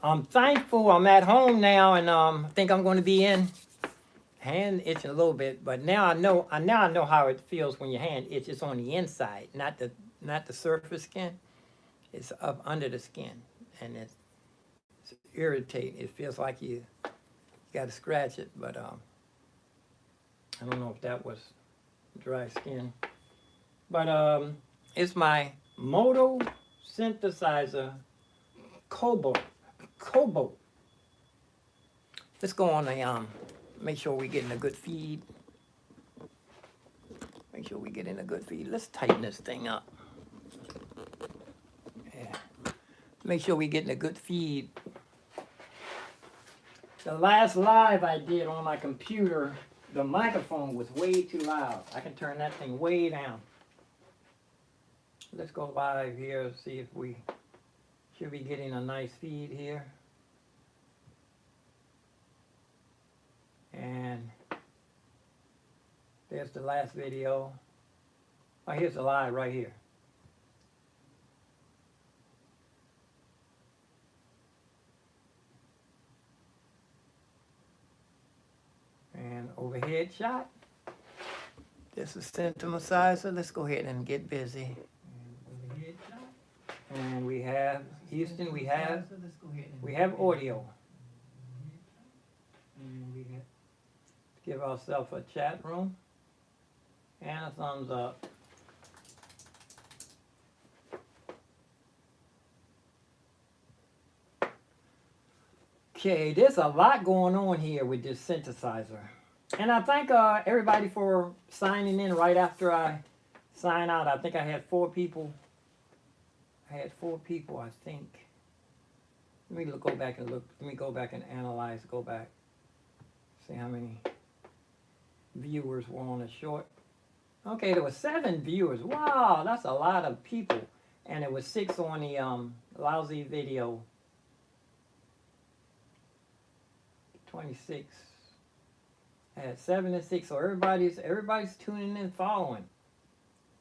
I'm thankful I'm at home now, and I think I'm going to be in. Hand itching a little bit, but now I know how it feels when your hand itches on the inside, not the surface skin. It's up under the skin, and it's irritating. It feels like you got to scratch it, but I don't know if that was dry skin. But it's my Moto synthesizer Cobalt. Cobalt. Let's go on the make sure we're getting a good feed. Make sure we get in a good feed. Let's tighten this thing up. Yeah. Make sure we're getting a good feed. The last live I did on my computer, the microphone was way too loud. I can turn that thing way down. Let's go live here, see if we should be getting a nice feed here. And there's the last video. Oh, here's the live right here. And overhead shot. This is synthesizer. Let's go ahead and get busy. And overhead shot. And we have Houston. We have audio. And we have give ourselves a chat room and a thumbs up. Okay, there's a lot going on here with this synthesizer. And I thank everybody for signing in right after I sign out. I think I had 4 people. I think. Let me go back and look. Let me go back and analyze. Go back. See how many viewers were on the short. Okay, there were 7 viewers. Wow, that's a lot of people. And it was 6 on the lousy video. 26. I had 7 and 6, so everybody's tuning in, following.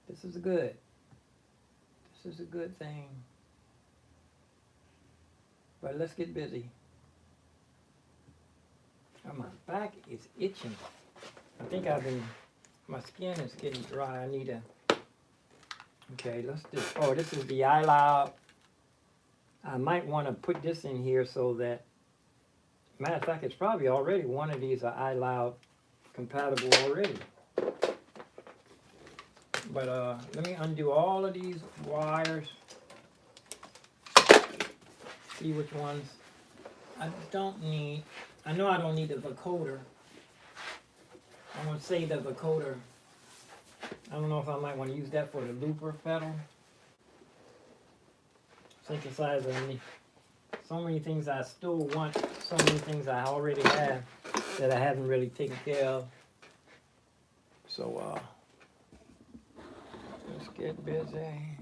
This is good. This is a good thing. But let's get busy. Oh, my back is itching. I think my skin is getting dry. I need to. Okay, let's do. Oh, this is the iLoud. I might want to put this in here so that. Matter of fact, it's probably already one of these are iLoud compatible already. But let me undo all of these wires. See which ones I don't need. I know I don't need the vocoder. I'm going to save the vocoder. I don't know if I might want to use that for the looper pedal. Synthesizer. So many things I still want, so many things I already have that I haven't really taken care of. So let's get busy.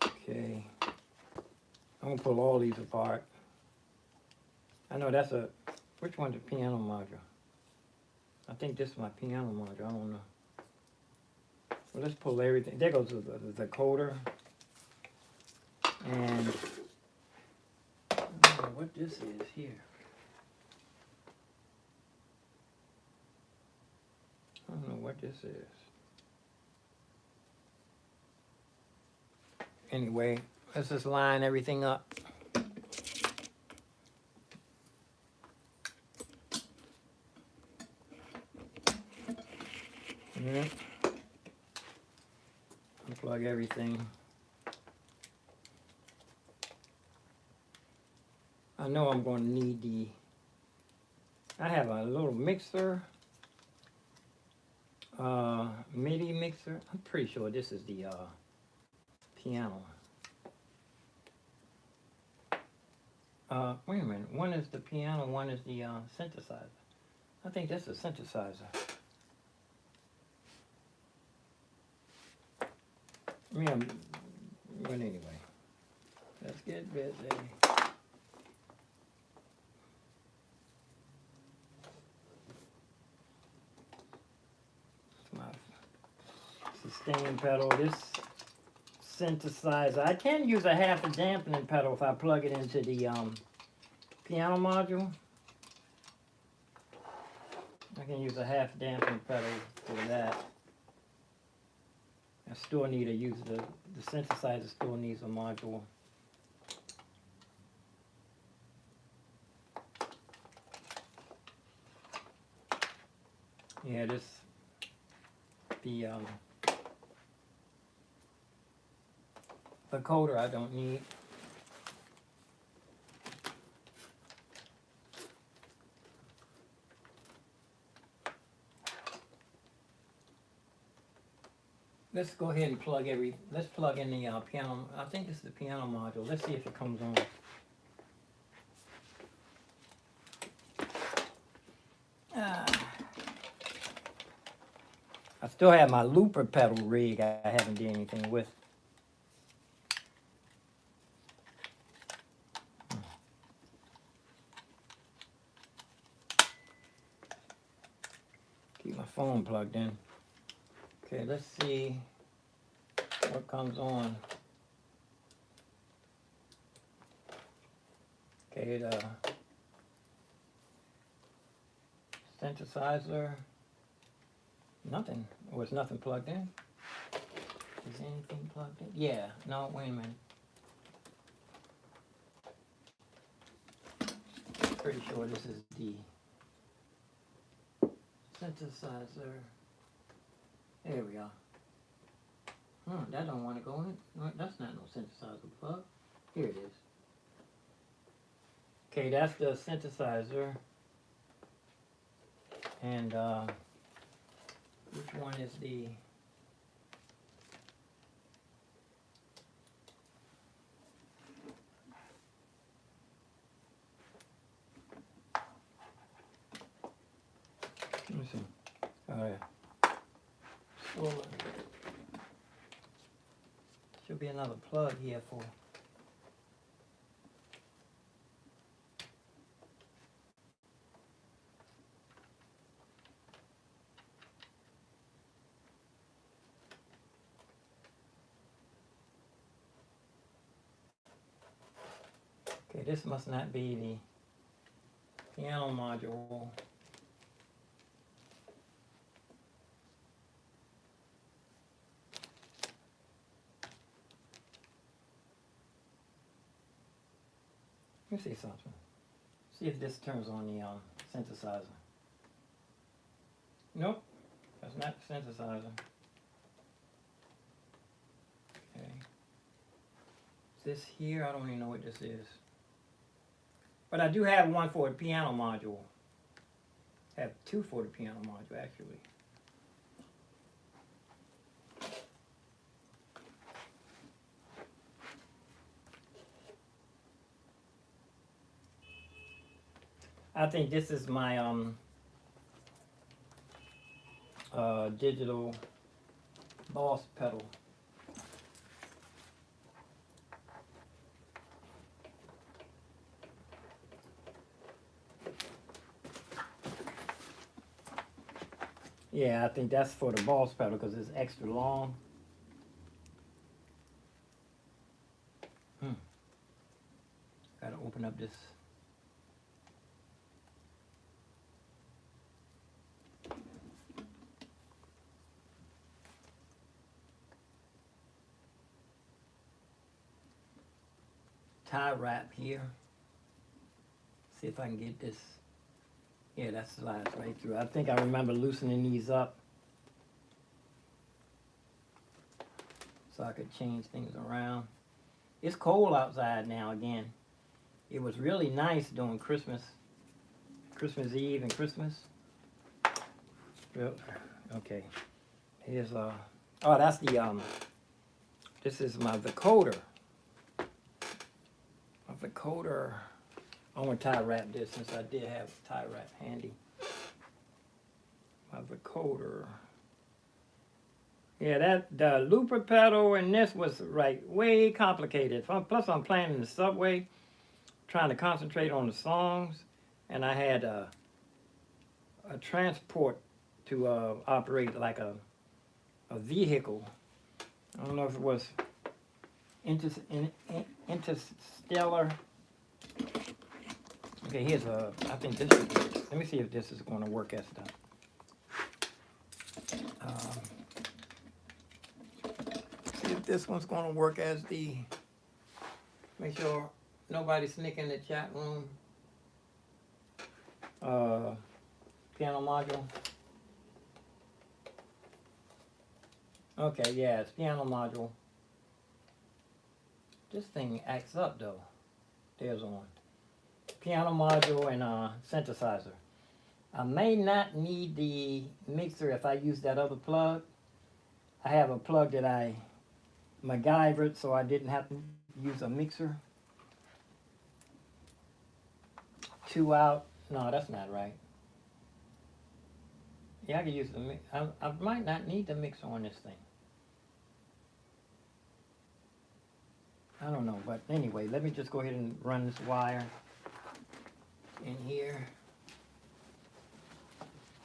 Okay, I'm gonna pull all these apart. I know that's which one's the piano module? I think this is my piano module, I don't know. Well, let's pull everything. There goes the coder. And I don't know what this is here. I don't know what this is. Anyway, let's just line everything up. Yeah. Unplug everything. I know I'm going to need I have a little mixer, MIDI mixer. I'm pretty sure this is the piano. Wait a minute, one is the piano, one is the synthesizer. I think that's a synthesizer. Yeah, but anyway, let's get busy. My sustain pedal. synthesizer. I can use a half a dampening pedal if I plug it into the piano module. I can use a half dampening pedal for that. I still need to use the synthesizer still needs a module. Yeah, the coder I don't need. Let's go ahead and plug let's plug in the piano. I think this is the piano module. Let's see if it comes on. I still have my looper pedal rig I haven't done anything with. Keep my phone plugged in. Okay, let's see what comes on. Okay, the synthesizer. Nothing. Was nothing plugged in? Is anything plugged in? Yeah. No, wait a minute. Pretty sure this is the synthesizer. There we are. That don't want to go in. No, that's not no synthesizer plug. Here it is. Okay, that's the synthesizer. And which one is the let me see. Oh yeah. Well, should be another plug here for okay, this must not be the piano module. Let me see something. See if this turns on the synthesizer. Nope, that's not the synthesizer. Okay. This here, I don't even know what this is. But I do have one for the piano module. I have two for the piano module, actually. I think this is my digital boss pedal. Yeah, I think that's for the boss pedal because it's extra long. Gotta open up this. Tie wrap here. See if I can get this. Yeah, that slides right through. I think I remember loosening these up so I could change things around. It's cold outside now again. It was really nice during Christmas Eve and Christmas. Yep. Okay. Here's oh, that's the this is my vocoder. My vocoder. I want to tie wrap this since I did have a tie wrap handy. My vocoder. Yeah, the looper pedal and this was way complicated. Plus, I'm playing in the subway, trying to concentrate on the songs, and I had a transport to operate like a vehicle. I don't know if it was interstellar. Okay, here's a, I think this should be, let me see if this is going to work as the, see if this one's going to work as the, make sure nobody's sneaking in the chat room. Piano module. Okay, yeah, it's piano module. This thing acts up though. There's one. Piano module and synthesizer. I may not need the mixer if I use that other plug. I have a plug that I MacGyvered so I didn't have to use a mixer. 2 out. No, that's not right. Yeah, I can use the mix. I might not need the mixer on this thing. I don't know, but anyway, let me just go ahead and run this wire in here.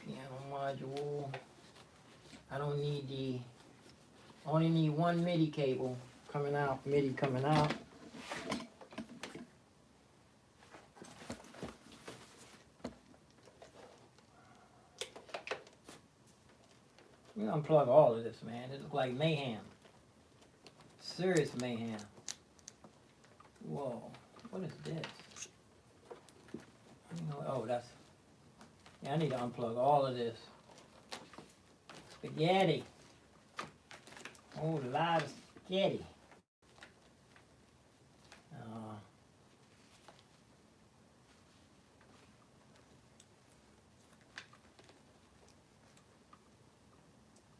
Piano module. I don't need the, only need one MIDI cable coming out, MIDI coming out. Let me unplug all of this, man. It looks like mayhem. Serious mayhem. Whoa, what is this? Oh, that's, yeah, I need to unplug all of this. Spaghetti. Oh, a lot of spaghetti.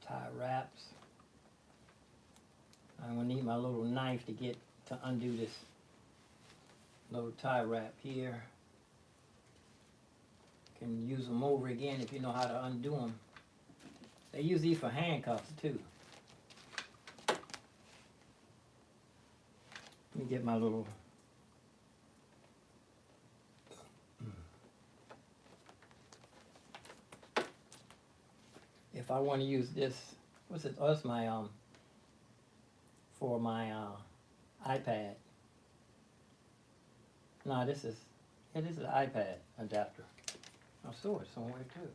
Tie wraps. I'm gonna need my little knife to undo this little tie wrap here. Can use them over again if you know how to undo them. They use these for handcuffs too. Let me get my little, if I want to use this, what's it? Oh, that's my for my iPad. No, this is an iPad adapter. I saw it somewhere too.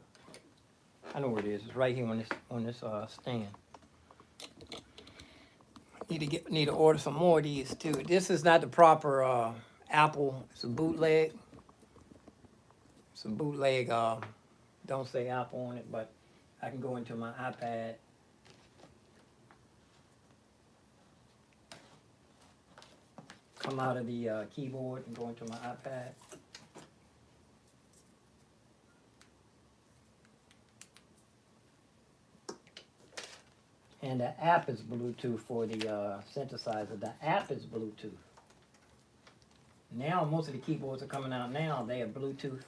I know where it is. It's right here on this stand. Need to order some more of these too. This is not the proper Apple. It's a bootleg. Some bootleg. Don't say Apple on it, but I can go into my iPad. Come out of the keyboard and go into my iPad. And the app is Bluetooth for the synthesizer. The app is Bluetooth. Now most of the keyboards are coming out now. They are Bluetooth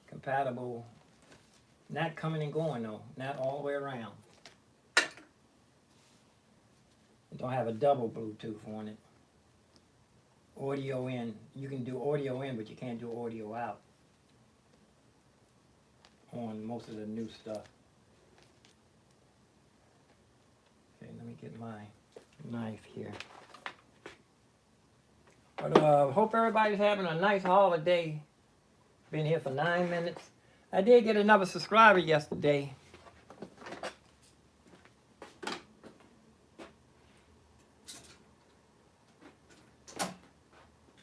compatible. Not coming and going though. Not all the way around. It don't have a double Bluetooth on it. Audio in. You can do audio in, but you can't do audio out on most of the new stuff. Okay, let me get my knife here. But hope everybody's having a nice holiday. Been here for 9 minutes. I did get another subscriber yesterday.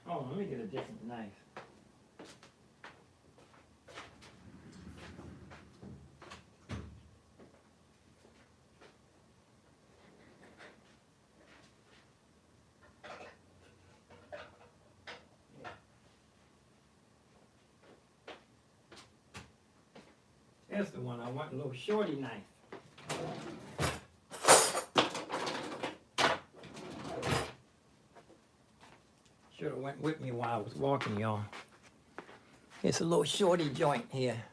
Oh, let me get a different knife. That's the one I want, a little shorty knife. Should have went with me while I was walking, y'all. It's a little shorty joint here.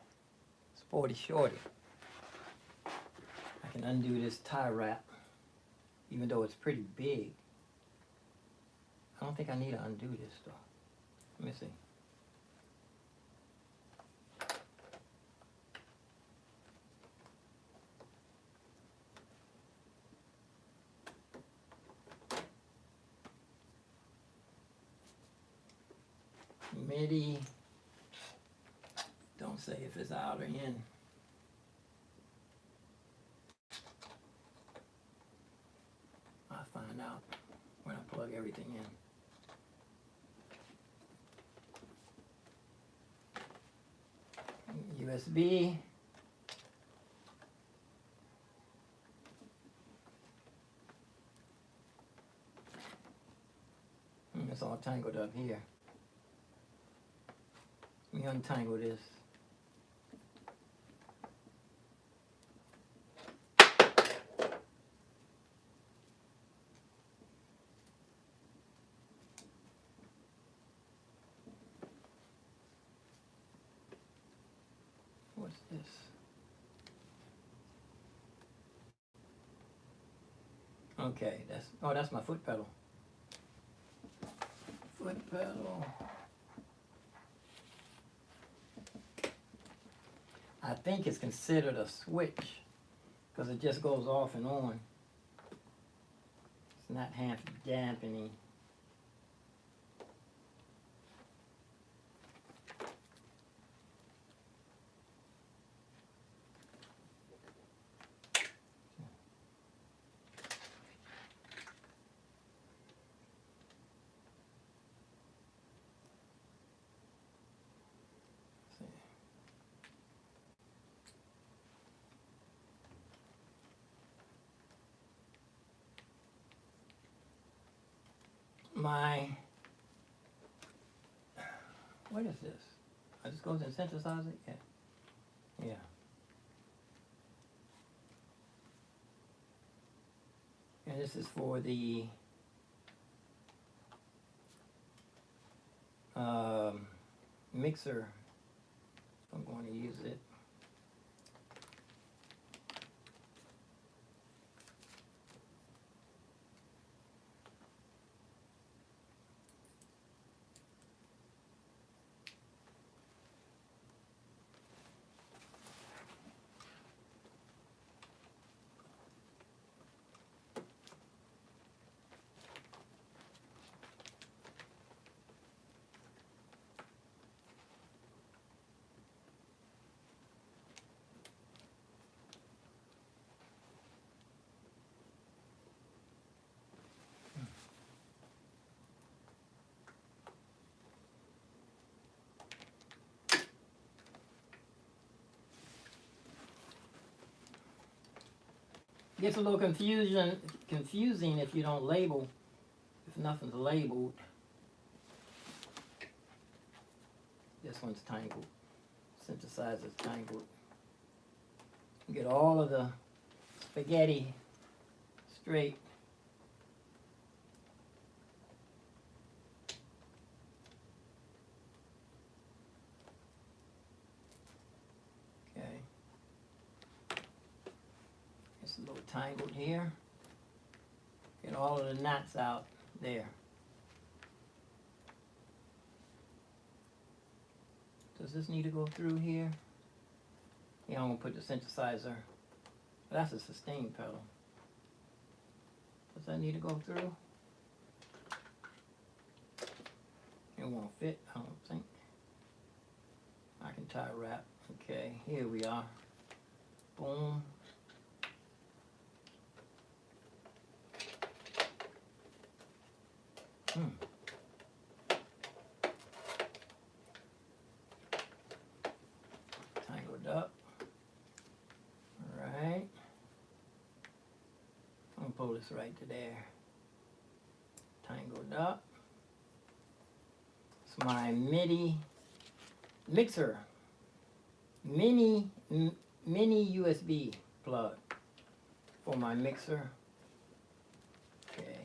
Sporty shorty. I can undo this tie wrap, even though it's pretty big. I don't think I need to undo this though. Let me see. MIDI. Don't say if it's out or in. I'll find out when I plug everything in. USB. It's all tangled up here. Let me untangle this. What's this? Okay, that's my foot pedal. Foot pedal. I think it's considered a switch because it just goes off and on. It's not half dampening. What is this? This goes in Synthesize it? Yeah. Yeah. And this is for the mixer. I'm going to use it. Gets a little confusing if you don't label, if nothing's labeled. This one's tangled. Synthesizer's tangled. You get all of the spaghetti straight. It's a little tangled here. Get all of the knots out there. Does this need to go through here? Yeah, I'm gonna put the synthesizer. That's a sustain pedal. Does that need to go through? It won't fit, I don't think. I can tie wrap. Okay, here we are. Boom. Tangled up. Alright. I'm gonna pull this right to there. Tangled up. It's my MIDI mixer. Mini USB plug for my mixer. Okay.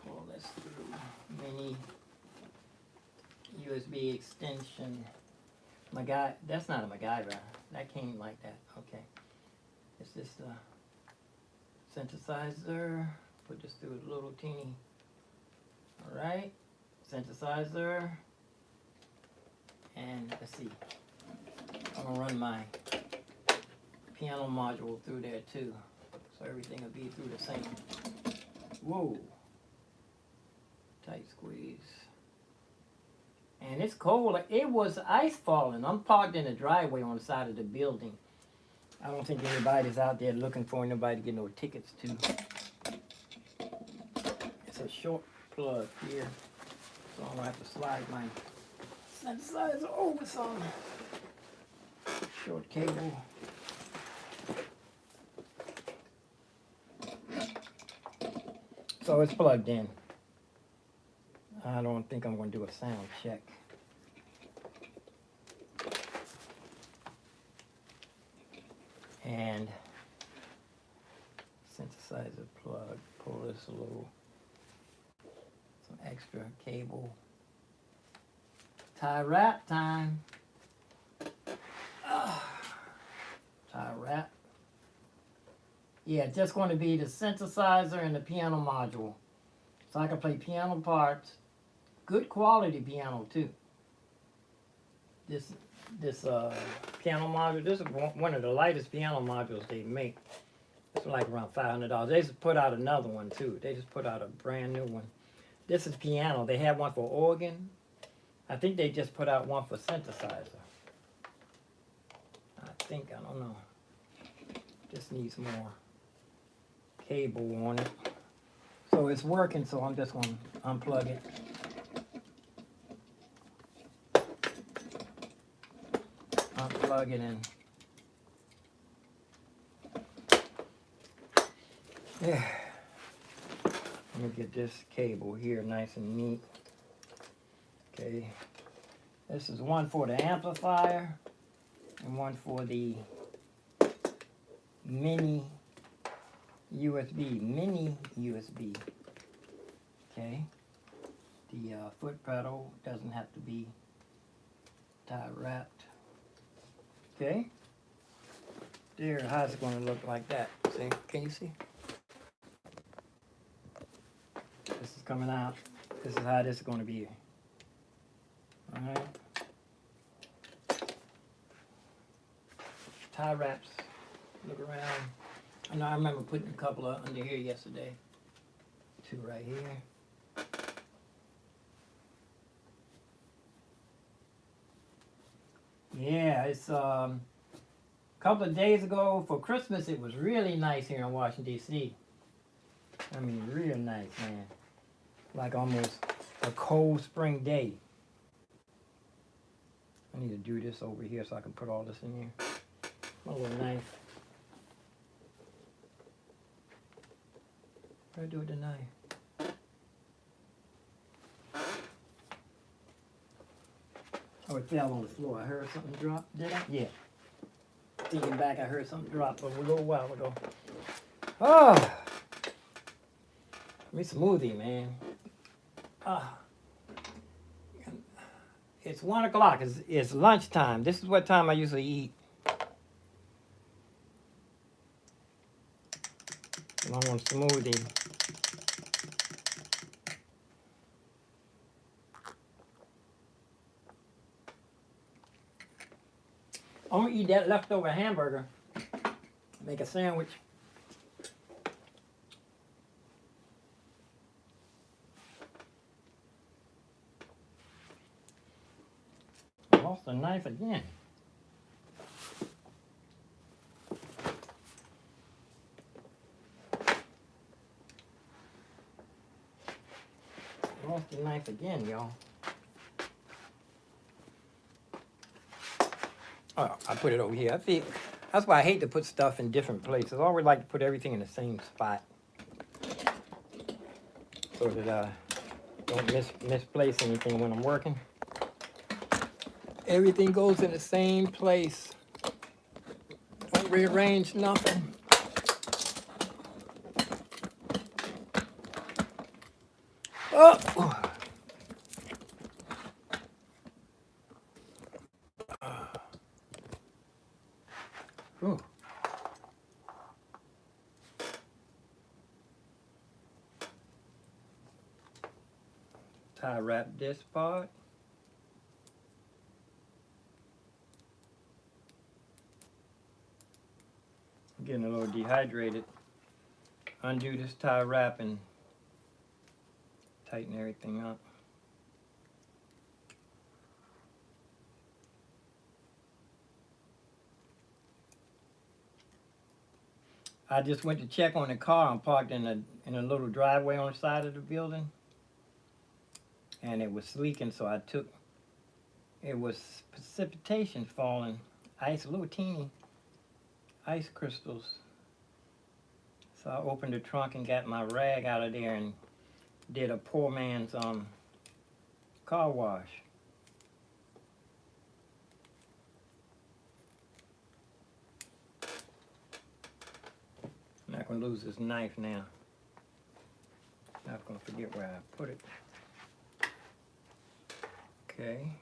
Pull this through. Mini USB extension. That's not a MacGyver. That came like that. Okay. Is this the synthesizer? Put this through a little teeny. Alright. Synthesizer. And let's see. I'm gonna run my piano module through there too. So everything will be through the same. Whoa. Tight squeeze. And it's cold. It was ice falling. I'm parked in the driveway on the side of the building. I don't think anybody's out there looking for anybody to get no tickets to. It's a short plug here, so I'm gonna have to slide my synthesizer over some short cable. So it's plugged in. I don't think I'm going to do a sound check. And synthesizer plug, pull this a little, some extra cable. Tie wrap time. Tie wrap. Yeah, just going to be the synthesizer and the piano module. So I can play piano parts. Good quality piano too. This piano module, this is one of the lightest piano modules they make. It's like around $500. They just put out another one too. They just put out a brand new one. This is piano. They have one for organ. I think they just put out one for synthesizer. I don't know. Just needs more cable on it. So it's working, so I'm just going to unplug it. Unplug it in. Yeah. Let me get this cable here nice and neat. Okay. This is one for the amplifier and one for the mini USB. Okay. The foot pedal doesn't have to be tie wrapped. Okay. There, how's it going to look like that? See? Can you see? This is coming out. This is how this is going to be. All right. Tie wraps. Look around. I know I remember putting a couple of under here yesterday. Two right here. Yeah, it's a couple of days ago for Christmas. It was really nice here in Washington, D.C. I mean, real nice, man. Like almost a cold spring day. I need to do this over here so I can put all this in here. My little knife. What do I do with the knife? Oh, it fell on the floor. I heard something drop. Did I? Yeah. Thinking back, I heard something drop a little while ago. Oh! Me smoothie, man. It's 1 o'clock. It's lunchtime. This is what time I usually eat. And I want a smoothie. I'm gonna eat that leftover hamburger. Make a sandwich. I lost the knife again. Lost the knife again, y'all. Oh, I put it over here. That's why I hate to put stuff in different places. I always like to put everything in the same spot so that I don't misplace anything when I'm working. Everything goes in the same place. Don't rearrange nothing. Oh! Ooh. Tie wrap this part. I'm getting a little dehydrated. Undo this tie wrap and tighten everything up. I just went to check on the car. I'm parked in a little driveway on the side of the building, and it was leaking. So I took. It was precipitation falling, ice, little teeny ice crystals. So I opened the trunk and got my rag out of there and did a poor man's car wash. I'm not gonna lose this knife now. Not gonna forget where I put it. Okay.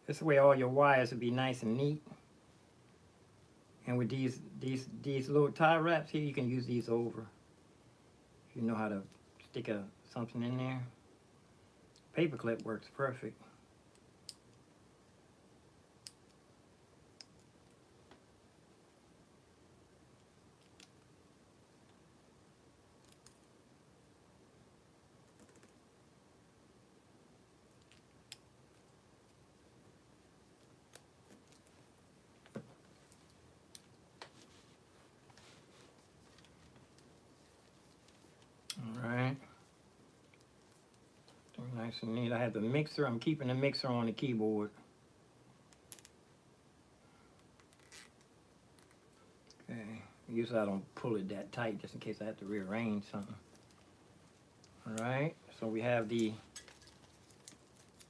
This way all your wires will be nice and neat. And with these little tie wraps here, you can use these over. If you know how to stick something in there. Paper clip works perfect. Alright. Nice and neat. I have the mixer. I'm keeping the mixer on the keyboard. Okay. Usually I don't pull it that tight just in case I have to rearrange something. Alright. So we have the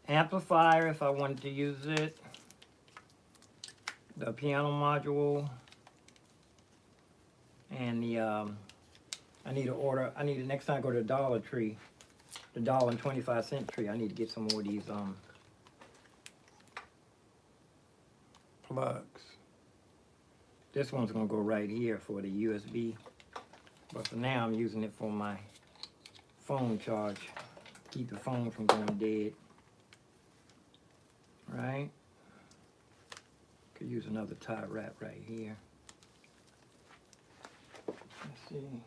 amplifier if I wanted to use it. The piano module. And the I need to next time I go to the Dollar Tree, the $1.25 tree, I need to get some more of these plugs. This one's gonna go right here for the USB, but for now I'm using it for my phone charge. Keep the phone from going dead. Right? Could use another tie wrap right here. Let's see.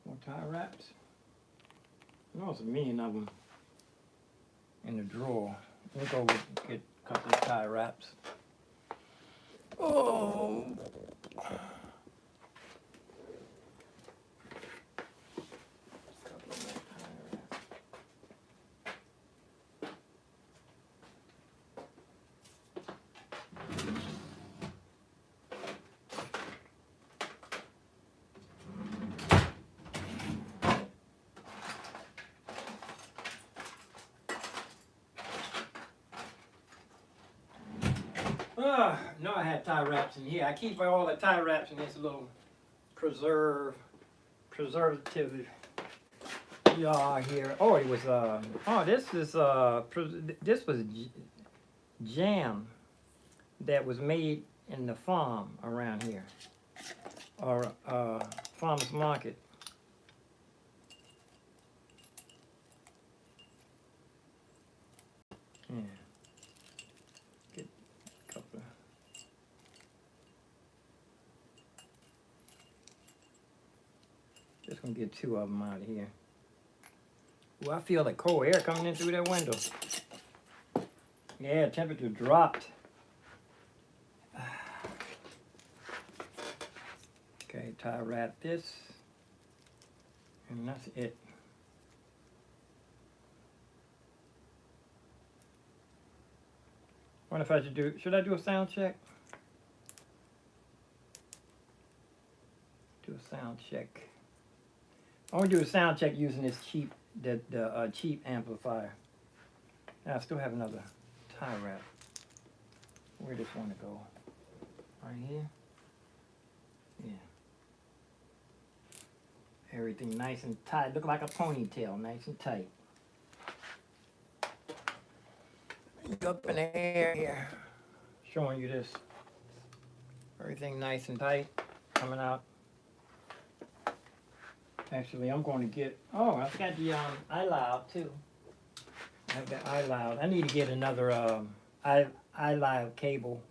More tie wraps. There's a million of them in the drawer. Let me go get a couple of tie wraps. Oh! No, I had tie wraps in here. I keep all the tie wraps in this little preservative jar here. Oh, it was this was jam that was made in the farm around here, or farmer's market. Yeah. Get a couple of. Just gonna get two of them out of here. Well, I feel the cold air coming in through that window. Yeah, temperature dropped. Okay, tie wrap this, and that's it. What if I should I do a sound check? Do a sound check. I want to do a sound check using this cheap amplifier. Now I still have another tie wrap. Where does this want to go? Right here? Yeah. Everything nice and tight. Look like a ponytail, nice and tight. Up in the air here. Showing you this. Everything nice and tight. Coming out. Actually, I'm going to get, I've got the iLoud too. I have the iLoud. I need to get another iLoud cable.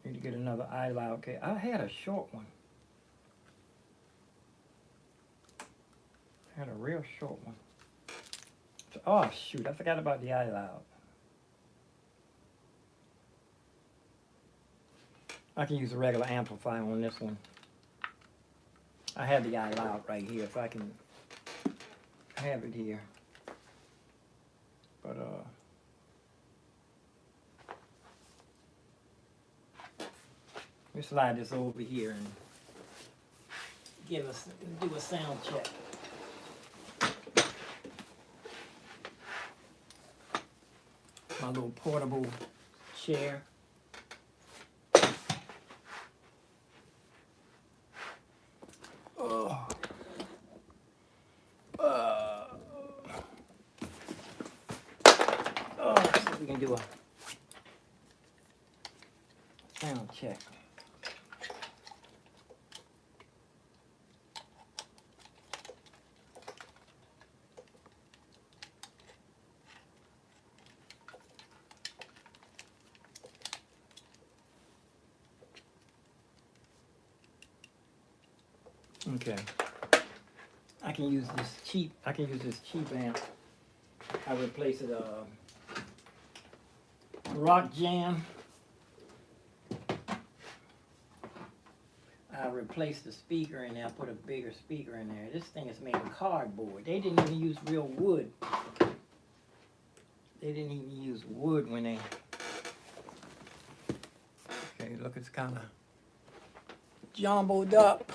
Need to get another eye loud cable. I had a short one. I had a real short one. Oh shoot, I forgot about the eye loud. I can use a regular amplifier on this one. I have the eye loud right here, if I can have it here. But let me slide this over here and do a sound check. My little portable chair. Oh. So we can do a sound check. Okay. I can use this cheap amp. I replaced it Rock Jam. I replaced the speaker in there, put a bigger speaker in there. This thing is made of cardboard. They didn't even use real wood. They didn't even use wood when they... Okay, look, it's kind of jumbled up.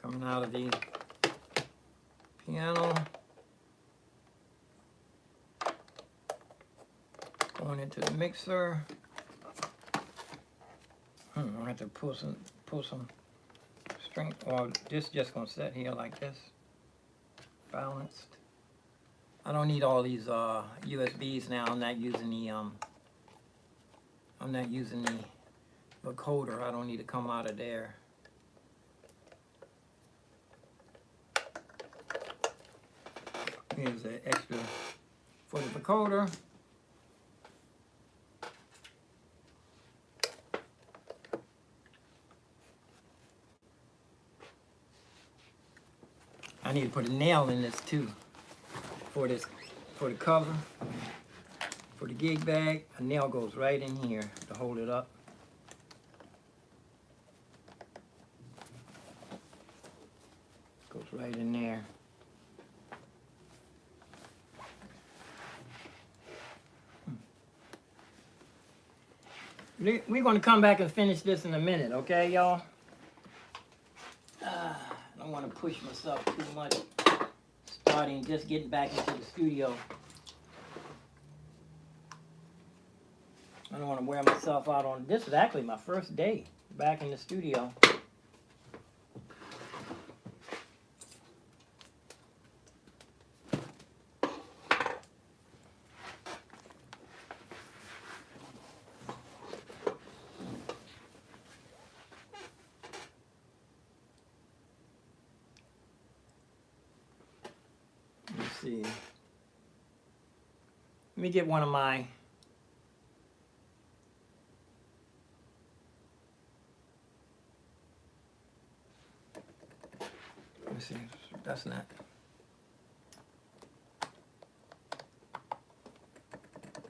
Coming out of the piano. Going into the mixer. I have to pull some string. Or this just gonna sit here like this, balanced. I don't need all these USBs now. I'm not using the vocoder. I don't need to come out of there. Here's the extra for the vocoder. I need to put a nail in this too for the cover. For the gig bag, a nail goes right in here to hold it up. Goes right in there. We're going to come back and finish this in a minute, okay, y'all? I don't want to push myself too much. Just getting back into the studio. I don't want to wear myself out on... This is actually my first day back in the studio. See. Let me get one of my let me see. That's not.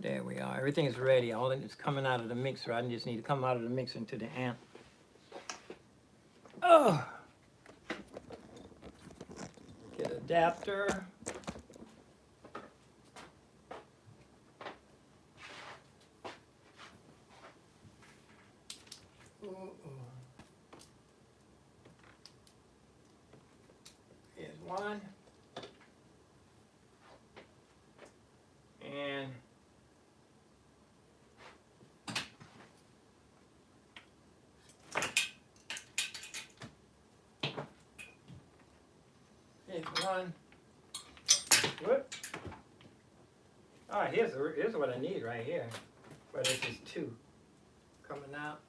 There we are. Everything is ready. All it's coming out of the mixer. I just need to come out of the mixer into the amp. Oh. Get adapter. Here's one. And here's one. Whoop. All right, here's what I need right here. But this is two coming out.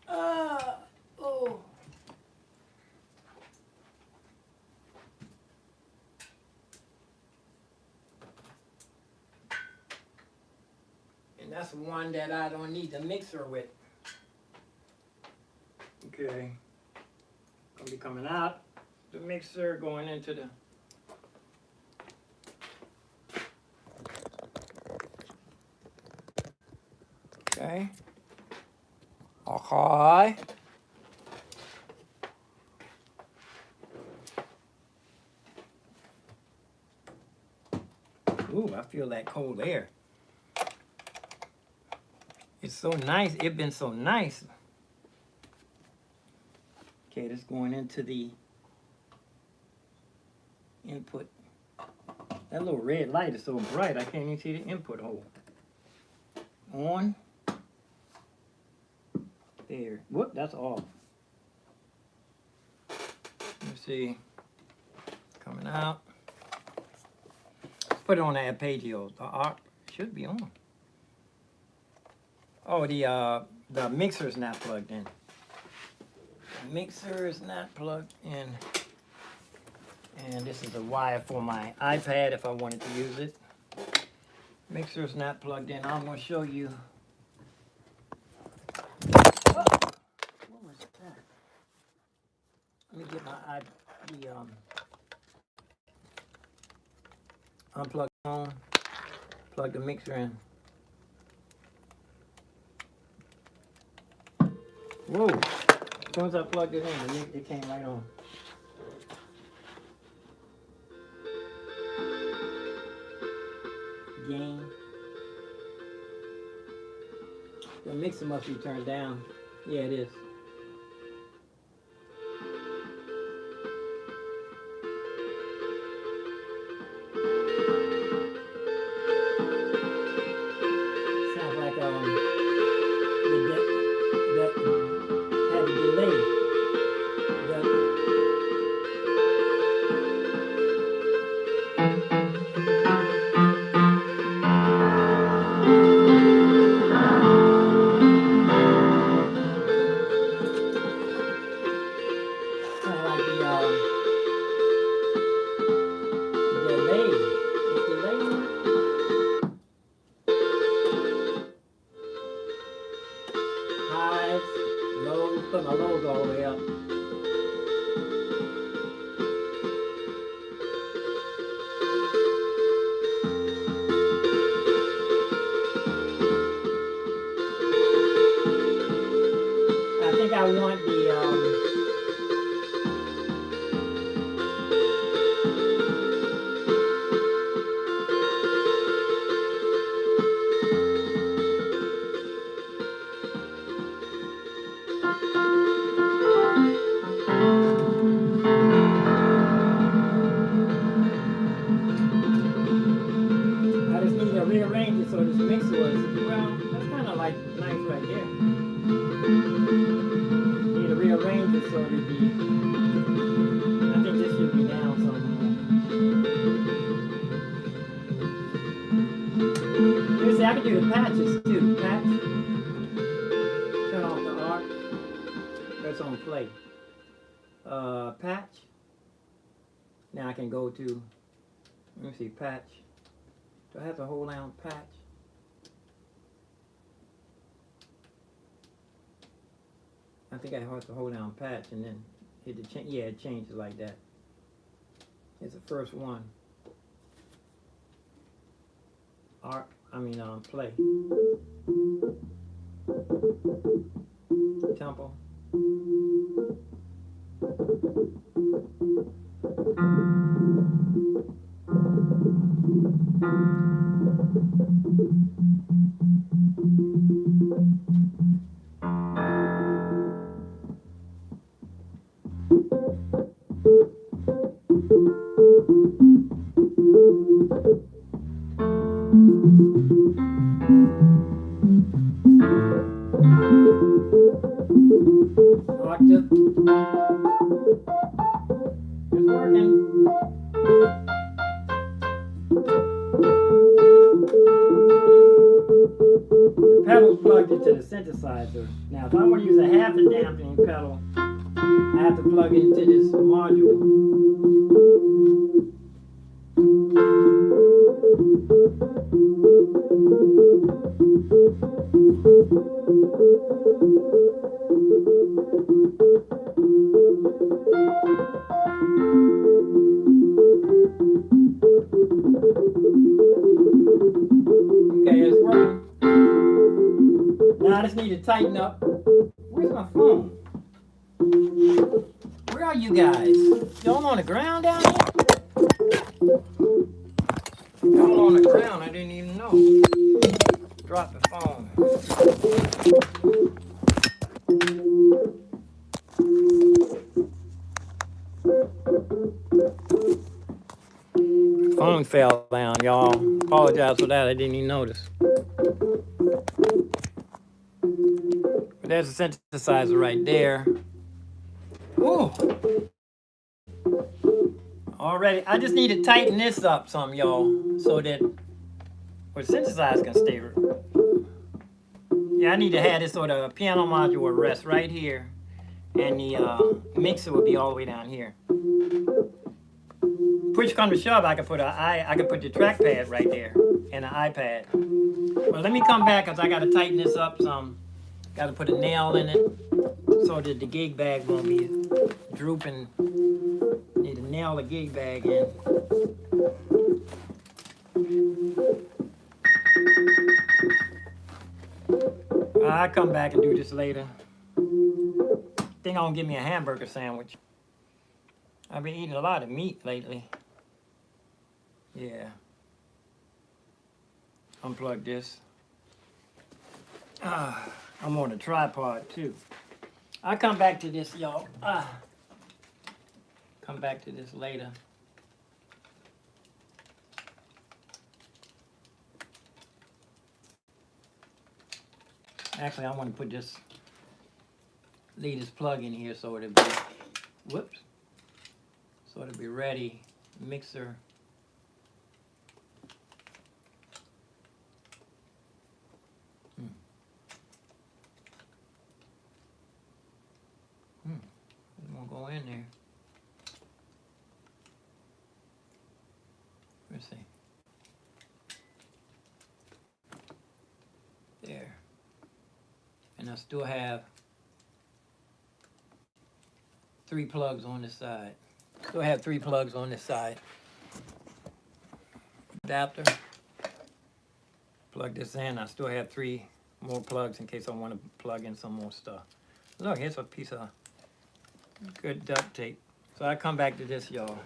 Oh. And that's one that I don't need the mixer with. Okay. Gonna be coming out the mixer, going into the okay. Okay. Ooh, I feel that cold air. It's so nice. It's been so nice. Okay, this going into the input. That little red light is so bright, I can't even see the input hole. On. There. Whoop, that's off. Let's see. Coming out. Put it on the arpeggio. The arc should be on. Oh, the mixer's not plugged in. The mixer is not plugged in. And this is a wire for my iPad if I wanted to use it. Mixer's not plugged in. I'm going to show you. Oh, what was that? Let me get my unplug on. Plug the mixer in. Whoa! As soon as I plugged it in, it came right on. Gain. The mixer must be turned down. Yeah, it is. Sounds like that had a delay. Put my logo all the way up. I think I want the rearrange it so this mixer was, well, that's kind of like nice right there. Need to rearrange it so it'd be, I think this should be down somewhere. Let's see, I can do the patches too. Patch. Turn off the arc. That's on play. Patch. Now I can go to, let me see, patch. Do I have to hold down patch? I think I have to hold down patch and then hit the change. Yeah, it changes like that. It's the first one. Play. Tempo. Octave. It's working. The pedal's plugged into the synthesizer. Now, if I want to use a half a dampening pedal, I have to plug it into this module. Okay, it's working. Now I just need to tighten up. Where's my phone? Where are you guys? Y'all on the ground down here? Y'all on the ground, I didn't even know. Drop the phone. Phone fell down, y'all. Apologize for that, I didn't even notice. But there's a synthesizer right there. Ooh. Already, I just need to tighten this up some, y'all, so that the synthesizer can stay. Yeah, I need to have this sort of piano module rest right here, and the mixer will be all the way down here. Push come to shove, I can put the trackpad right there and an iPad. Well, let me come back because I got to tighten this up some. Got to put a nail in it so that the gig bag won't be drooping. Need to nail the gig bag in. I'll come back and do this later. Think I'm gonna give me a hamburger sandwich. I've been eating a lot of meat lately. Yeah. Unplug this. I'm on a tripod too. I'll come back to this, y'all. Come back to this later. Actually, I want to put this, leave this plug in here so it'll be, whoops, so it'll be ready. Mixer. It won't go in there. Let's see. There. And I still have 3 plugs on this side. Still have 3 plugs on this side. Adapter. Plug this in. I still have 3 more plugs in case I want to plug in some more stuff. Look, here's a piece of good duct tape. So I come back to this, y'all.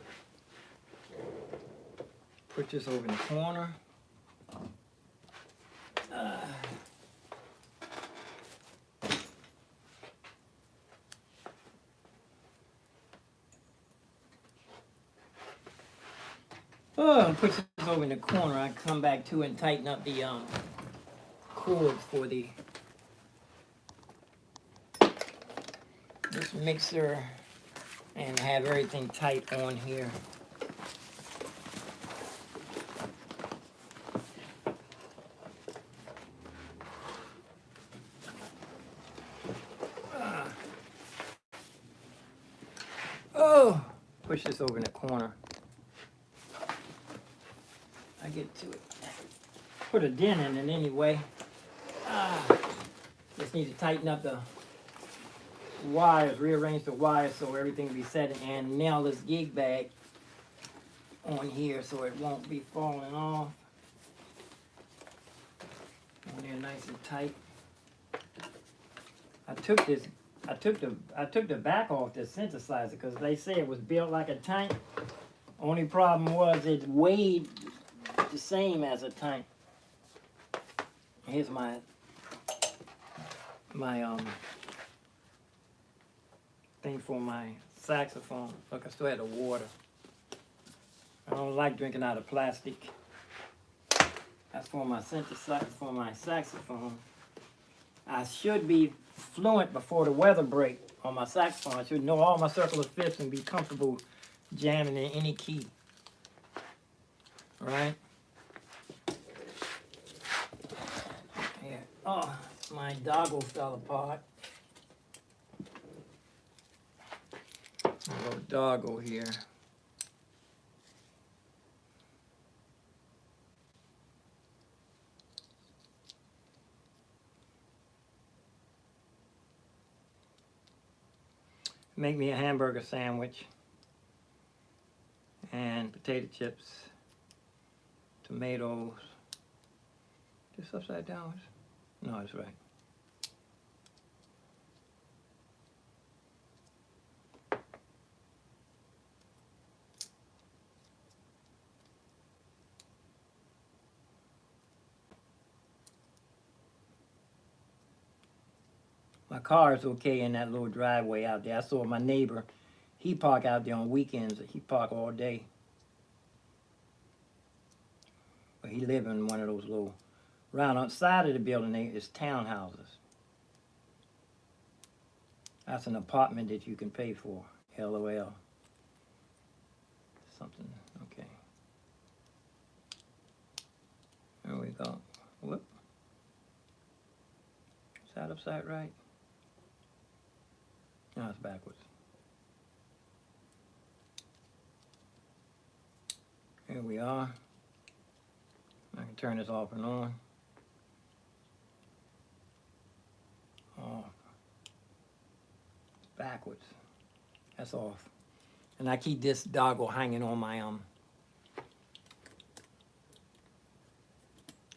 Put this over in the corner. Put this over in the corner. I come back to it and tighten up the cords for this mixer and have everything tight on here. Push this over in the corner. I get to it. Put a dent in it anyway. Just need to tighten up the wires, rearrange the wires so everything will be set, and nail this gig bag on here so it won't be falling off. On there nice and tight. I took the back off this synthesizer because they say it was built like a tank. Only problem was it weighed the same as a tank. Here's my thing for my saxophone. Look, I still had the water. I don't like drinking out of plastic. That's for my synthesizer, for my saxophone. I should be fluent before the weather break on my saxophone. I should know all my circular fifths and be comfortable jamming in any key. All right? Here. Oh, my doggle fell apart. A little doggle here. make me a hamburger sandwich and potato chips, tomatoes. This upside down? No, it's right. My car is okay in that little driveway out there. I saw my neighbor, he park out there on weekends. He park all day. But he live in one of those little, round outside of the building is townhouses. That's an apartment that you can pay for, LOL. Something, okay. There we go. Whoop. Is that upside right? No, it's backwards. Here we are. I can turn this off and on. Off. It's backwards. That's off. And I keep this doggle hanging on my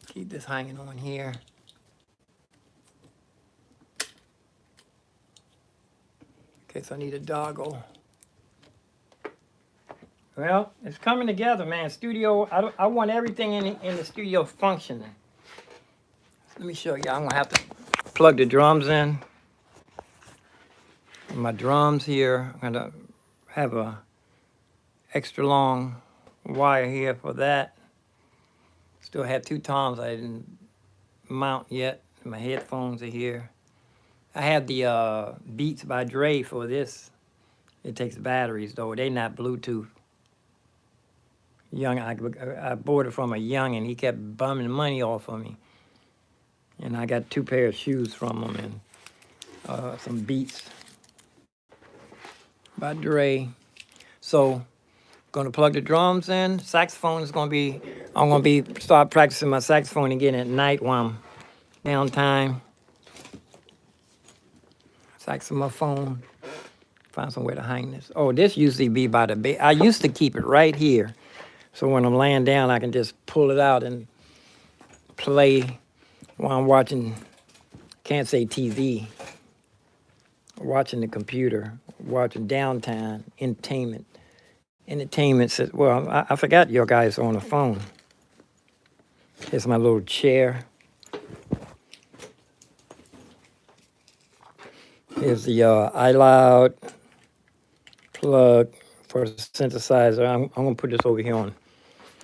keep this hanging on here. In case I need a doggle. Well, it's coming together, man. Studio, I want everything in the studio functioning. Let me show you. I'm gonna have to plug the drums in. My drums here, I'm gonna have a extra long wire here for that. Still have 2 toms I didn't mount yet. My headphones are here. I have the Beats by Dre for this. It takes batteries though. They're not Bluetooth. I bought it from a young and he kept bumming money off of me. And I got 2 pair of shoes from him and some Beats by Dre. So, gonna plug the drums in. Saxophone is gonna be, I'm gonna be start practicing my saxophone again at night while I'm downtime. Saxophone. Find somewhere to hang this. Oh, this usually be by the bed. I used to keep it right here. So when I'm laying down, I can just pull it out and play while I'm watching, can't say TV, watching the computer, watching downtime, entertainment. Entertainment says, well, I forgot your guys are on the phone. Here's my little chair. Here's the iLoud plug for synthesizer. I'm gonna put this over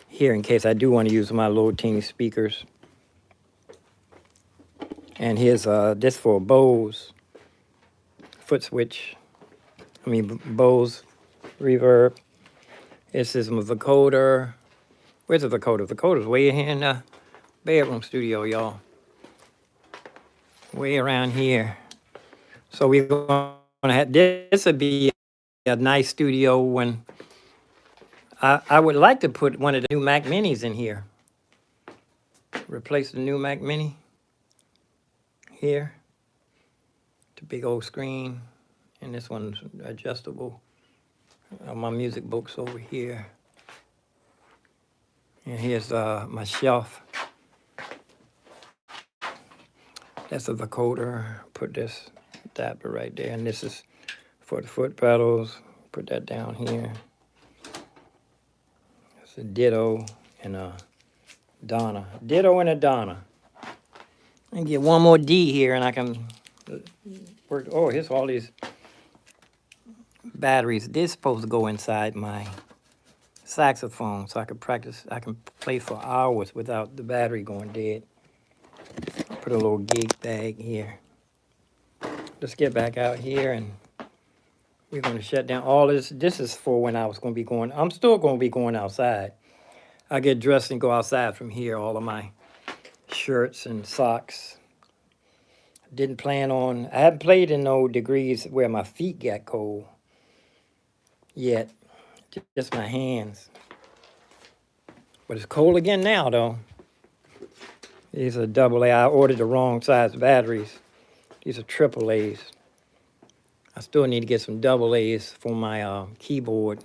here in case I do want to use my little teeny speakers. And here's this for Bose foot switch. Bose reverb. This is my vocoder. Where's the vocoder? Vocoder's way here in the bedroom studio, y'all. Way around here. So we're gonna have, this would be a nice studio when I would like to put one of the new Mac Minis in here. Replace the new Mac Mini here. The big old screen. And this one's adjustable. My music books over here. And here's my shelf. That's a vocoder. Put this adapter right there. And this is for the foot pedals. Put that down here. It's a Ditto and a Donna. Ditto and a Donna. And get one more D here and I can work. Oh, here's all these batteries. This is supposed to go inside my saxophone so I can practice. I can play for hours without the battery going dead. I'll put a little gig bag here. Let's get back out here and we're going to shut down all this. This is for when I was going to be going. I'm still going to be going outside. I get dressed and go outside from here. All of my shirts and socks. Didn't plan on. I haven't played in no degrees where my feet got cold yet. Just my hands. But it's cold again now, though. These are AA. I ordered the wrong size batteries. These are AAAs. I still need to get some double A's for my keyboard.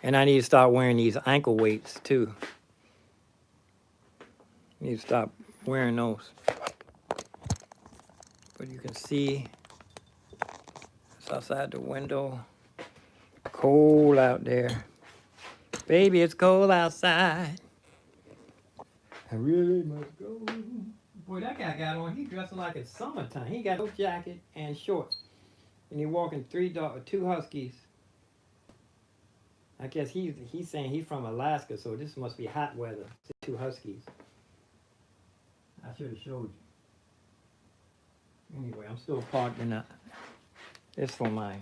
And I need to start wearing these ankle weights too. Need to stop wearing those. But you can see it's outside the window. Cold out there. Baby, it's cold outside. I really must go. Boy, that guy got on, he dressing like it's summertime. He got a jacket and shorts. And he walking two huskies. I guess he's saying he's from Alaska, so this must be hot weather. Two huskies. I should have showed you. Anyway, I'm still parked in that. It's for my,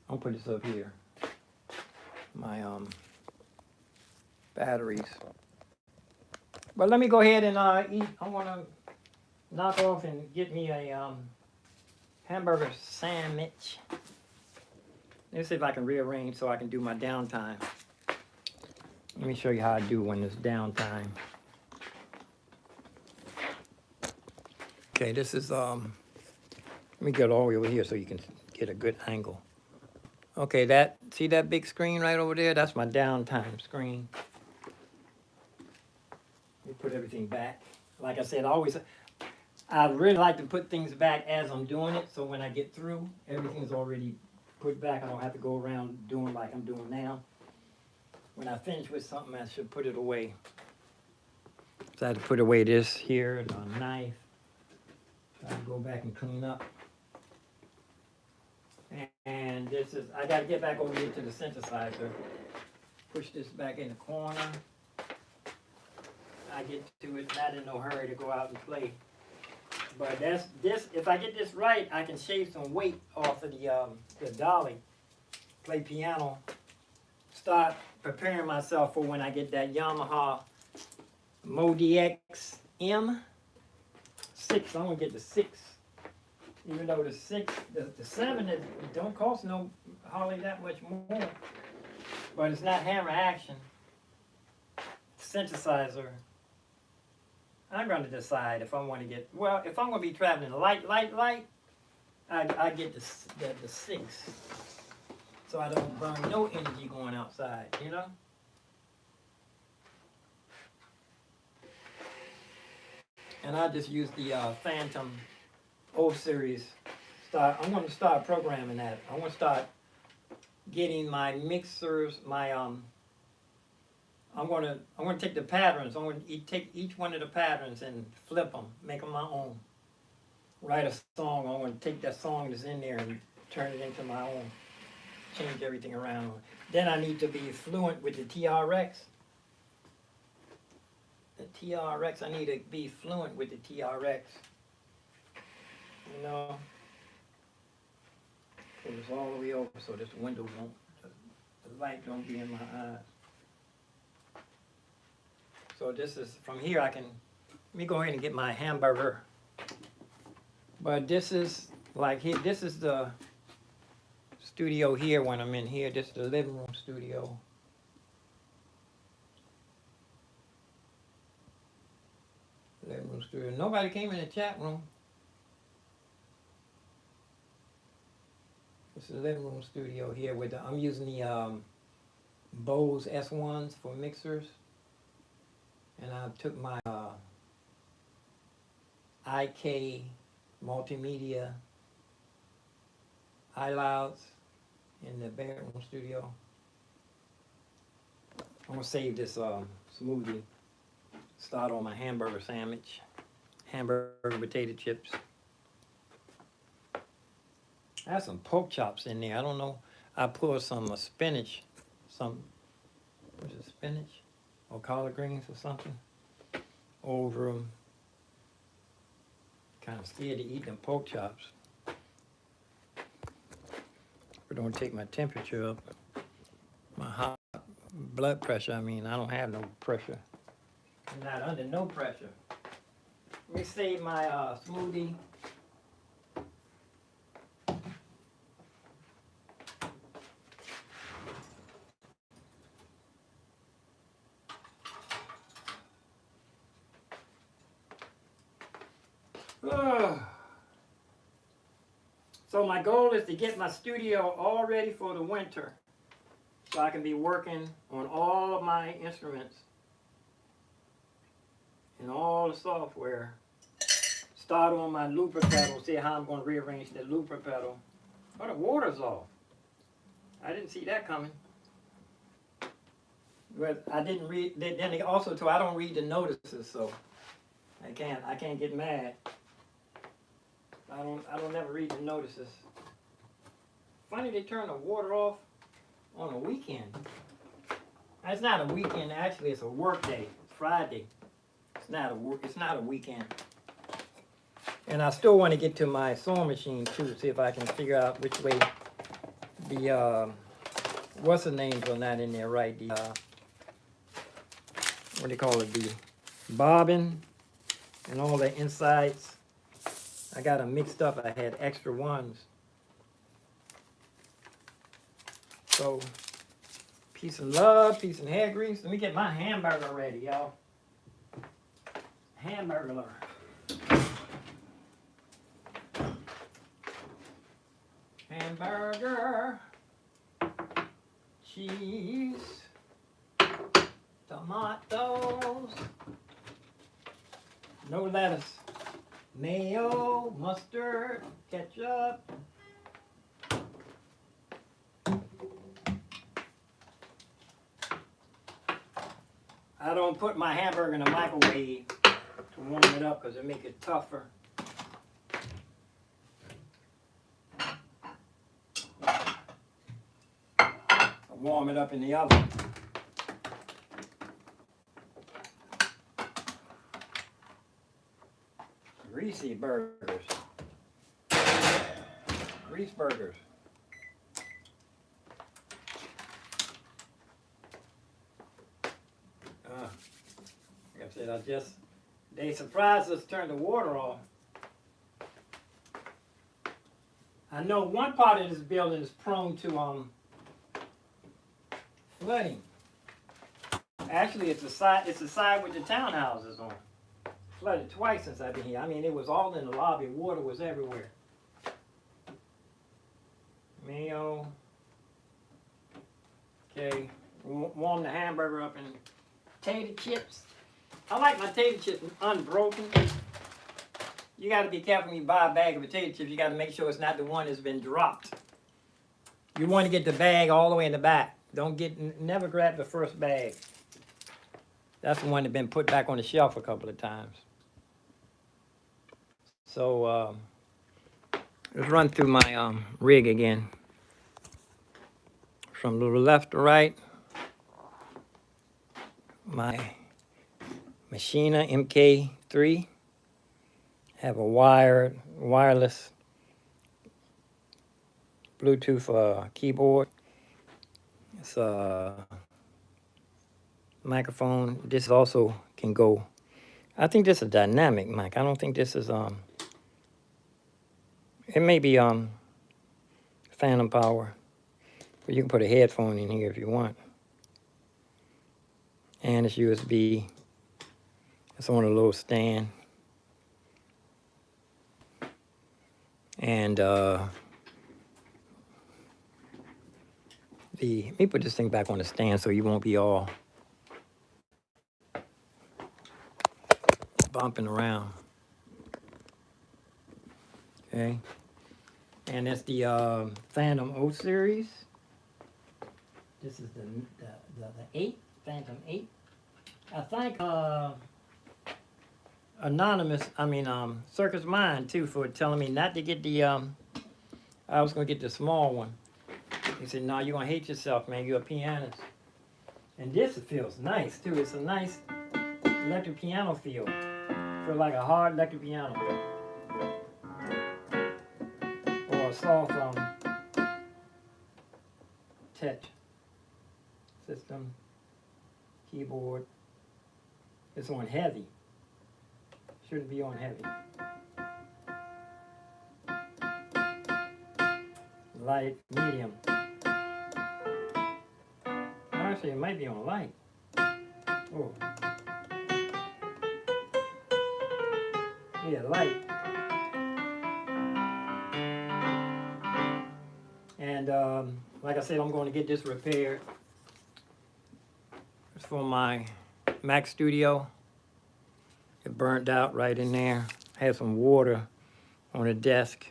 I'll put this up here. My batteries. But let me go ahead and eat. I want to knock off and get me a hamburger sandwich. Let's see if I can rearrange so I can do my downtime. Let me show you how I do when it's downtime. Okay, this is let me get all the way over here so you can get a good angle. Okay, see that big screen right over there? That's my downtime screen. Let me put everything back. Like I said, I really like to put things back as I'm doing it, so when I get through, everything's already put back. I don't have to go around doing like I'm doing now. When I finish with something, I should put it away. So I had to put away this here, the knife. So I can go back and clean up. And this is, I gotta get back over here to the synthesizer. Push this back in the corner. I get to it, not in no hurry to go out and play. But if I get this right, I can shave some weight off of the dolly, play piano, start preparing myself for when I get that Yamaha MoDX M6. I'm gonna get the 6. Even though the 7 don't cost hardly that much more, but it's not hammer action. Synthesizer. I'm going to decide if I want to get, well, if I'm going to be traveling light, I get the 6. So I don't burn no energy going outside, you know? And I just use the Phantom O series. I'm going to start programming that. I want to start getting my mixers, I'm going to take the patterns. I'm going to take each one of the patterns and flip them, make them my own. Write a song. I'm going to take that song that's in there and turn it into my own. Change everything around. Then I need to be fluent with the TRX. The TRX, I need to be fluent with the TRX. You know, put this all the way over so this window won't, the light don't be in my eyes. So this is, from here let me go ahead and get my hamburger. But this is, like here, this is the studio here when I'm in here. This is the living room studio. Living room studio. Nobody came in the chat room. This is the living room studio here with I'm using the Bose S1s for mixers. And I took my IK multimedia iLouds in the bedroom studio. I'm gonna save this smoothie. Start on my hamburger sandwich, hamburger potato chips. I have some pork chops in there. I don't know. I poured some spinach, what is it, spinach? Or collard greens or something over them. Kind of scared to eat them pork chops. It don't take my temperature up. My hot blood pressure, I don't have no pressure. I'm not under no pressure. Let me save my smoothie. So my goal is to get my studio all ready for the winter, so I can be working on all of my instruments and all the software. Start on my looper pedal, see how I'm going to rearrange the looper pedal. Oh, the water's off. I didn't see that coming. But I didn't read. Then also too, I don't read the notices, so I can't get mad. I don't never read the notices. Funny they turn the water off on a weekend. It's not a weekend, actually. It's a work day. It's Friday. It's not a weekend. And I still want to get to my sewing machine too, see if I can figure out which way the what's the names on that in there, right? The what do you call it? The bobbin and all the insides. I got them mixed up. I had extra ones. So, peace and love, peace and hair grease. Let me get my hamburger ready, y'all. Hamburger. Hamburger. Cheese. Tomatoes. No lettuce. Mayo, mustard, ketchup. I don't put my hamburger in the microwave to warm it up because it makes it tougher. I warm it up in the oven. Greasy burgers. Grease burgers. Like I said, they surprised us, turned the water off. I know one part of this building is prone to flooding. Actually, it's the side with the townhouses on. Flooded twice since I've been here. I mean, it was all in the lobby. Water was everywhere. Mayo. Okay, warm the hamburger up and tater chips. I like my tater chips unbroken. You got to be careful when you buy a bag of potato chips. You got to make sure it's not the one that's been dropped. You want to get the bag all the way in the back. Never grab the first bag. That's the one that's been put back on the shelf a couple of times. So let's run through my rig again. From the left to right. My Machina MK3. Have a wireless Bluetooth keyboard. It's a microphone. This also can go. I think this is a dynamic mic. I don't think this is it may be phantom power. But you can put a headphone in here if you want. And it's USB. It's on a little stand. And let me put this thing back on the stand so you won't be all bumping around. Okay. And that's the Phantom O series. This is the 8, Phantom 8. I think Circus Mind too, for telling me not to get the I was gonna get the small one. He said, no, you're gonna hate yourself, man, you're a pianist. And this feels nice too. It's a nice electric piano feel. Feel like a hard electric piano. Or a soft touch system, keyboard. It's on heavy. Shouldn't be on heavy. Light, medium. Actually, it might be on light. Oh. Yeah, light. like I said, I'm going to get this repaired. It's for my Mac Studio. It burnt out right in there. Had some water on the desk.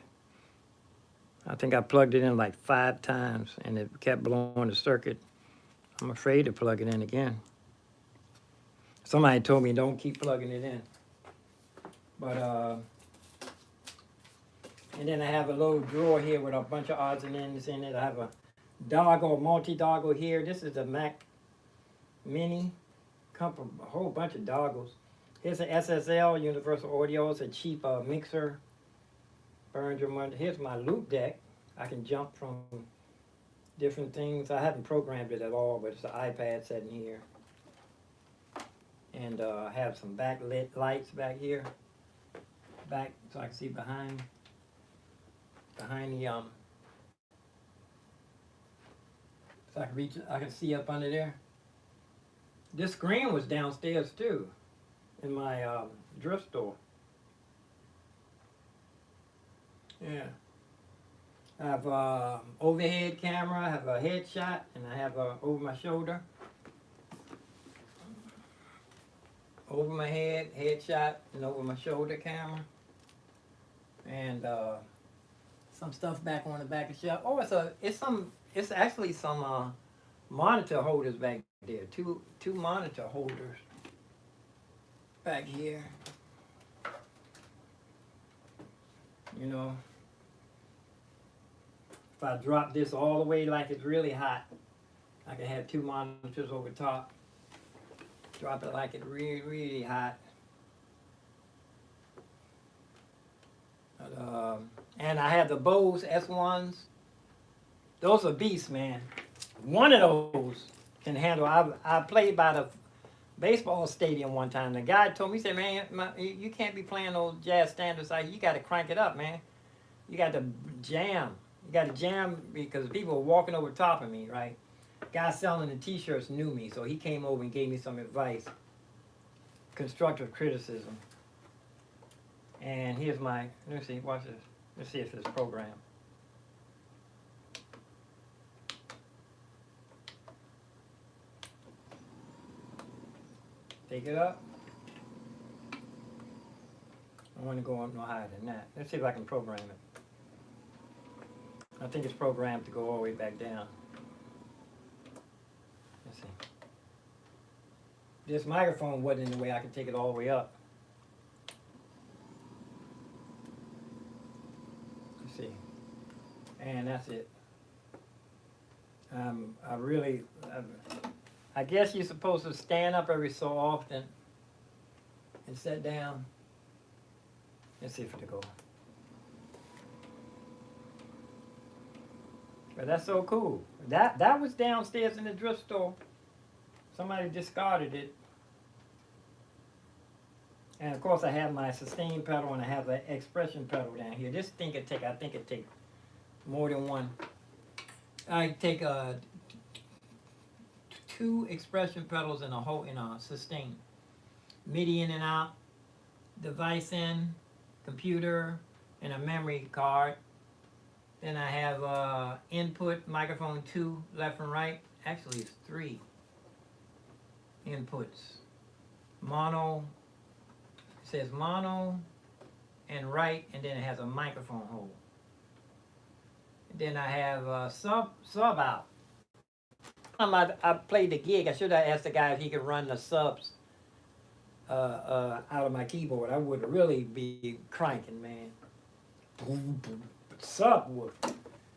I think I plugged it in like 5 times and it kept blowing the circuit. I'm afraid to plug it in again. Somebody told me don't keep plugging it in. But, and then I have a little drawer here with a bunch of odds and ends in it. I have a doggle, multi-doggle here. This is a Mac Mini. Come from a whole bunch of doggles. Here's an SSL, Universal Audio. It's a cheap mixer. Burns your money. Here's my loop deck. I can jump from different things. I haven't programmed it at all, but it's an iPad sitting here. And I have some backlit lights back here. Back so I can see behind the so I can reach, I can see up under there. This screen was downstairs too, in my drift store. Yeah. I have overhead camera, I have a headshot, and I have over my shoulder. Over my head, headshot, and over my shoulder camera. And some stuff back on the back of the shelf. Oh, it's actually some monitor holders back there. Two monitor holders back here. You know, if I drop this all the way like it's really hot, I can have 2 monitors over top. Drop it like it's really, really hot. But, and I have the Bose S1s. Those are beasts, man. One of those can handle. I played by the baseball stadium one time. The guy told me, he said, man, you can't be playing those jazz standards. You got to crank it up, man. You got to jam. You got to jam because people were walking over top of me, right? Guy selling the t-shirts knew me, so he came over and gave me some advice. Constructive criticism. And here's my, let me see, watch this. Let's see if it's programmed. Take it up. I want to go up no higher than that. Let's see if I can program it. I think it's programmed to go all the way back down. Let's see. This microphone wasn't in the way. I could take it all the way up. Let's see. And that's it. I guess you're supposed to stand up every so often and sit down. Let's see if it'll go. But that's so cool. That was downstairs in the drift store. Somebody discarded it. And of course I have my sustain pedal and I have the expression pedal down here. This thing could take, I think it take more than one. I take 2 expression pedals in a sustain. MIDI in and out, device in, computer, and a memory card. Then I have input, microphone 2, left and right. Actually, it's 3 inputs. Mono, it says mono and right, and then it has a microphone hole. Then I have sub out. I played the gig. I should have asked the guy if he could run the subs out of my keyboard. I would really be cranking, man. Sub would.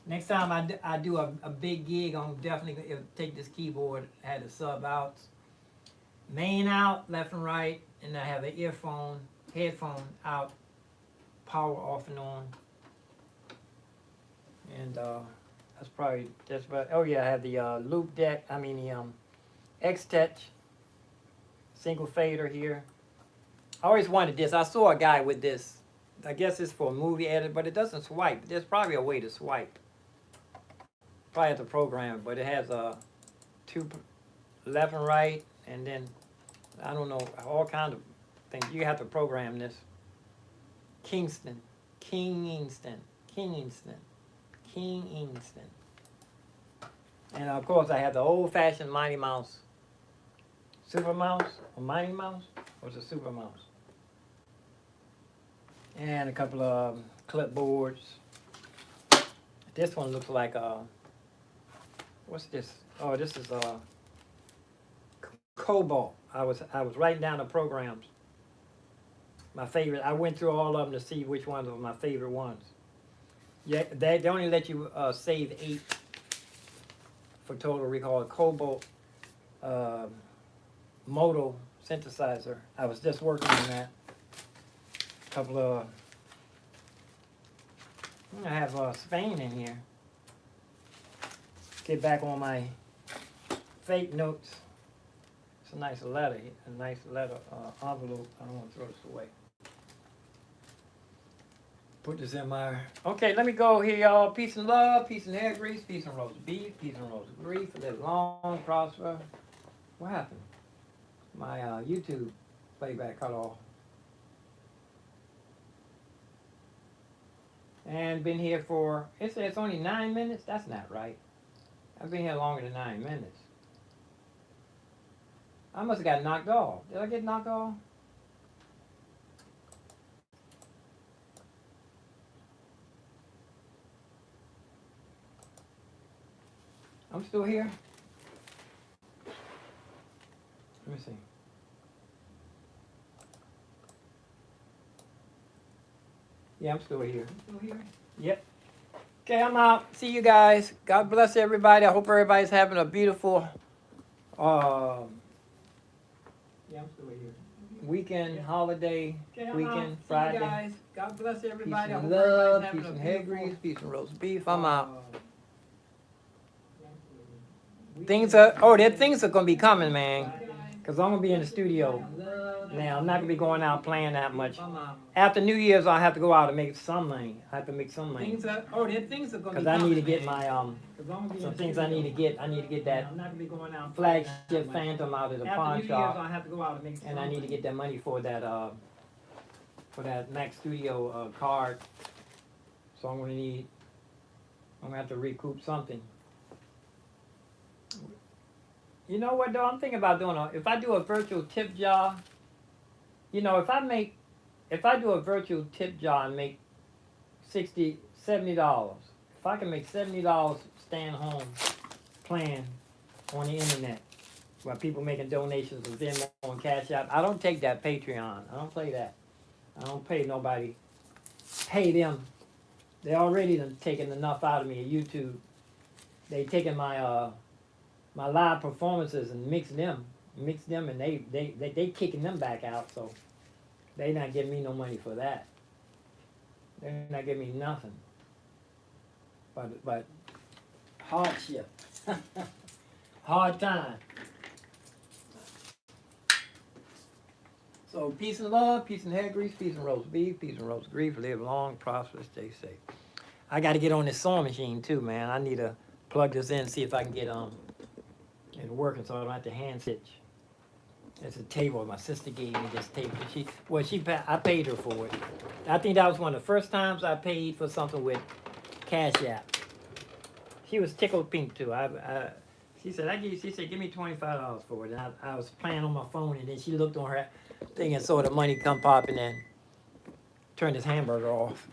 Next time I do a big gig, I'm definitely gonna take this keyboard, had the sub outs. Main out, left and right, and I have an headphone out, power off and on. And that's probably just about, oh yeah, I have the loop deck, the X-Touch single fader here. I always wanted this. I saw a guy with this. I guess it's for a movie edit, but it doesn't swipe. There's probably a way to swipe. Probably have to program it, but it has 2 left and right, and then, I don't know, all kinds of things. You have to program this. Kingston. And of course, I have the old-fashioned Mighty Mouse, Super Mouse, or Mighty Mouse, or it's a Super Mouse. And a couple of clipboards. This one looks like what's this? Oh, this is Cobalt. I was writing down the programs. My favorite. I went through all of them to see which ones were my favorite ones. Yeah, they only let you save 8 for total recall. Cobalt Moto synthesizer. I was just working on that. A couple of. I have Spain in here. Get back on my fake notes. It's a nice letter. A nice letter envelope. I don't want to throw this away. Put this in my. Okay, let me go here, y'all. Peace and love, peace and hair grease, peace and roast beef, peace and roast grief. Live long, prosper. What happened? My YouTube playback cut off. And been here for, it says it's only 9 minutes. That's not right. I've been here longer than 9 minutes. I must have got knocked off. Did I get knocked off? I'm still here. Let me see. Yeah, I'm still here. Still here? Yep. Okay, I'm out. See you guys. God bless everybody. I hope everybody's having a beautiful yeah, I'm still here. Weekend, holiday, okay, weekend, Friday. See you guys. God bless everybody. Peace and love, peace and hair grease, peace and roast beef. I'm out. Things are, things are going to be coming, man. Because I'm going to be in the studio. Now, I'm not going to be going out playing that much. After New Year's, I'll have to go out and make some money. I have to make some money. Things are going to be coming. Because I need to get my, some things I need to get. I need to get that flagship Phantom out of the pawn shop. I'll have to go out and make some money. And I need to get that money for that Mac Studio card. So I'm going to have to recoup something. You know what, though? I'm thinking about doing if I do a virtual tip jar, you know, if I do a virtual tip jar and make $60, $70, if I can make $70 staying home playing on the internet while people making donations with Venmo and Cash App, I don't take that Patreon. I don't play that. I don't pay nobody. Pay them. They already done taken enough out of me at YouTube. They taking my my live performances and mix them, and they kicking them back out, so they not giving me no money for that. They're not giving me nothing. But hardship, hard time. So peace and love, peace and hair grease, peace and roast beef, peace and roast grief. Live long, prosper, stay safe. I got to get on this sewing machine too, man. I need to plug this in, see if I can get it working, so I don't have to hand stitch. It's a table. My sister gave me this table. I paid her for it. I think that was one of the first times I paid for something with Cash App. She was tickled pink too. She said, give me $25 for it. And I was playing on my phone, and then she looked on her thing and saw the money come popping in. Turned this hamburger off.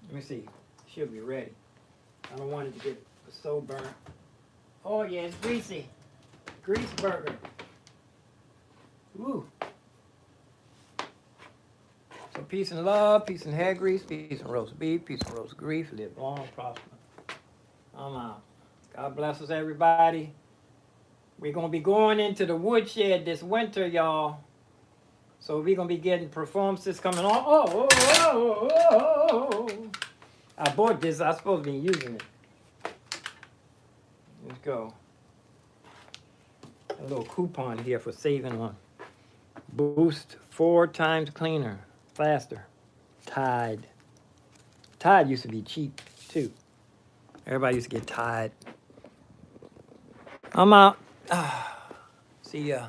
Let me see. She'll be ready. I don't want it to get so burnt. Oh yeah, it's greasy. Grease burger. Woo. So peace and love, peace and hair grease, peace and roast beef, peace and roast grief. Live long, prosper. I'm out. God bless us, everybody. We're going to be going into the woodshed this winter, y'all. So we're going to be getting performances coming on. I bought this. I'm supposed to be using it. Let's go. A little coupon here for saving one. Boost 4 times cleaner, faster. Tide. Tide used to be cheap, too. Everybody used to get Tide. I'm out. See ya.